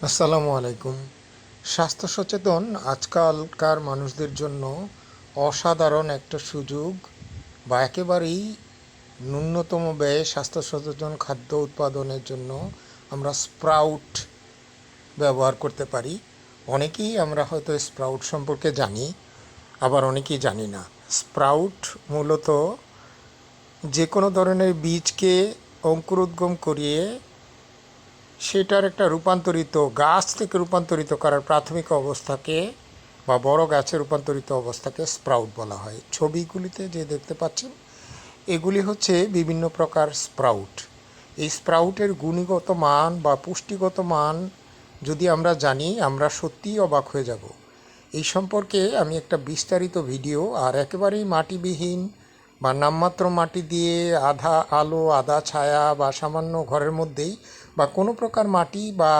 আসসালামু আলাইকুম। স্বাস্থ্য সচেতন আজকালকার মানুষদের জন্য অসাধারণ একটা সুযোগ বা একেবারেই ন্যূনতম ব্যয়ে স্বাস্থ্য সচেতন খাদ্য উৎপাদনের জন্য আমরা স্প্রাউট ব্যবহার করতে পারি। অনেকেই আমরা হয়তো স্প্রাউট সম্পর্কে জানি, আবার অনেকেই জানি না। স্প্রাউট মূলত যে কোনো ধরনের বীজকে অঙ্কুরোদ্গম করিয়ে সেটার একটা রূপান্তরিত গাছ থেকে রূপান্তরিত করার প্রাথমিক অবস্থাকে বা বড় গাছে রূপান্তরিত অবস্থাকে স্প্রাউট বলা হয়। ছবিগুলিতে যে দেখতে পাচ্ছেন এগুলি হচ্ছে বিভিন্ন প্রকার স্প্রাউট। এই স্প্রাউটের গুণগত মান বা পুষ্টিগত মান যদি আমরা জানি, আমরা সত্যিই অবাক হয়ে যাব। এই সম্পর্কে আমি একটা বিস্তারিত ভিডিও আর একেবারেই মাটিবিহীন বা নামমাত্র মাটি দিয়ে আধা আলো আধা ছায়া বা সামান্য ঘরের মধ্যেই বা কোনো প্রকার মাটি বা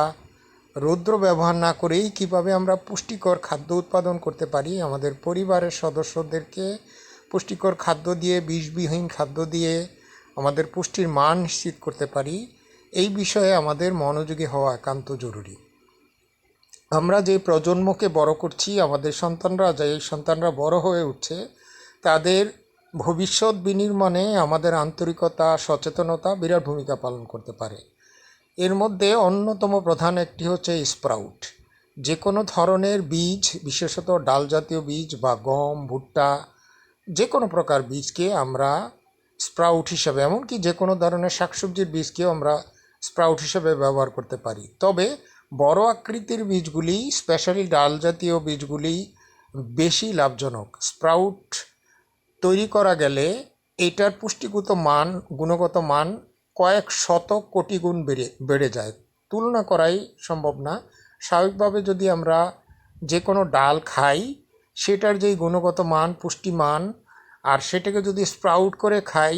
রৌদ্র ব্যবহার না করেই কিভাবে আমরা পুষ্টিকর খাদ্য উৎপাদন করতে পারি, আমাদের পরিবারের সদস্যদেরকে পুষ্টিকর খাদ্য দিয়ে, বিষবিহীন খাদ্য দিয়ে আমাদের পুষ্টির মান নিশ্চিত করতে পারি, এই বিষয়ে আমাদের মনোযোগী হওয়া একান্ত জরুরি। আমরা যে প্রজন্মকে বড় করছি, আমাদের সন্তানরা বড় হয়ে উঠছে, তাদের ভবিষ্যৎ বিনির্মাণে আমাদের আন্তরিকতা, সচেতনতা বিরাট ভূমিকা পালন করতে পারে। এর মধ্যে অন্যতম প্রধান একটি হচ্ছে স্প্রাউট। যে কোনো ধরনের বীজ, বিশেষত ডাল জাতীয় বীজ বা গম, ভুট্টা, যে কোনো প্রকার বীজকে আমরা স্প্রাউট হিসাবে, এমনকি যে কোনো ধরনের শাকসবজির বীজকেও আমরা স্প্রাউট হিসাবে ব্যবহার করতে পারি। তবে বড় আকৃতির বীজগুলি, স্পেশালি ডাল জাতীয় বীজগুলি বেশি লাভজনক। স্প্রাউট তৈরি করা গেলে এটার গুণগত মান কয়েক শত কোটি গুণ বেড়ে যায়, তুলনা করাই সম্ভব না। স্বাভাবিকভাবে যদি আমরা যে কোনো ডাল খাই, সেটার যেই গুণগত মান, পুষ্টিমান, আর সেটাকে যদি স্প্রাউট করে খাই,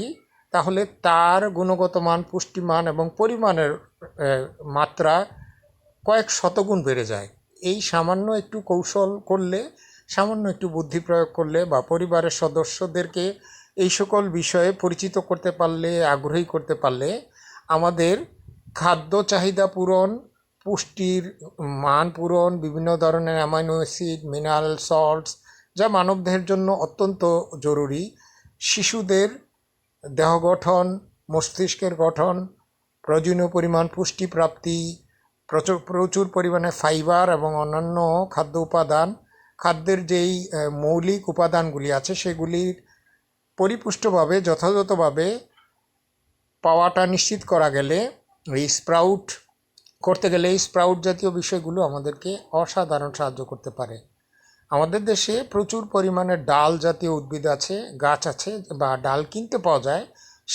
তাহলে তার গুণগত মান, পুষ্টিমান এবং পরিমাণের মাত্রা কয়েক শতগুণ বেড়ে যায়। এই সামান্য একটু কৌশল করলে, সামান্য একটু বুদ্ধি প্রয়োগ করলে বা পরিবারের সদস্যদেরকে এই সকল বিষয়ে পরিচিত করতে পারলে, আগ্রহী করতে পারলে আমাদের খাদ্য চাহিদা পূরণ, পুষ্টির মান পূরণ, বিভিন্ন ধরনের অ্যামাইনো অ্যাসিড, মিনারেল সল্টস যা মানবদেহের জন্য অত্যন্ত জরুরি, শিশুদের দেহ গঠন, মস্তিষ্কের গঠন, প্রয়োজনীয় পরিমাণ পুষ্টি প্রাপ্তি, প্রচুর পরিমাণে ফাইবার এবং অন্যান্য খাদ্য উপাদান, খাদ্যের যেই মৌলিক উপাদানগুলি আছে সেগুলির পরিপুষ্টভাবে, যথাযথভাবে পাওয়াটা নিশ্চিত করা গেলে, এই স্প্রাউট করতে গেলে এই স্প্রাউট জাতীয় বিষয়গুলো আমাদেরকে অসাধারণ সাহায্য করতে পারে। আমাদের দেশে প্রচুর পরিমাণে ডাল জাতীয় উদ্ভিদ আছে, গাছ আছে বা ডাল কিনতে পাওয়া যায়।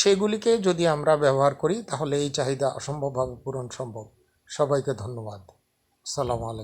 সেগুলিকে যদি আমরা ব্যবহার করি তাহলে এই চাহিদা অসম্ভবভাবে পূরণ সম্ভব। সবাইকে ধন্যবাদ। আসসালামু আলাইকুম।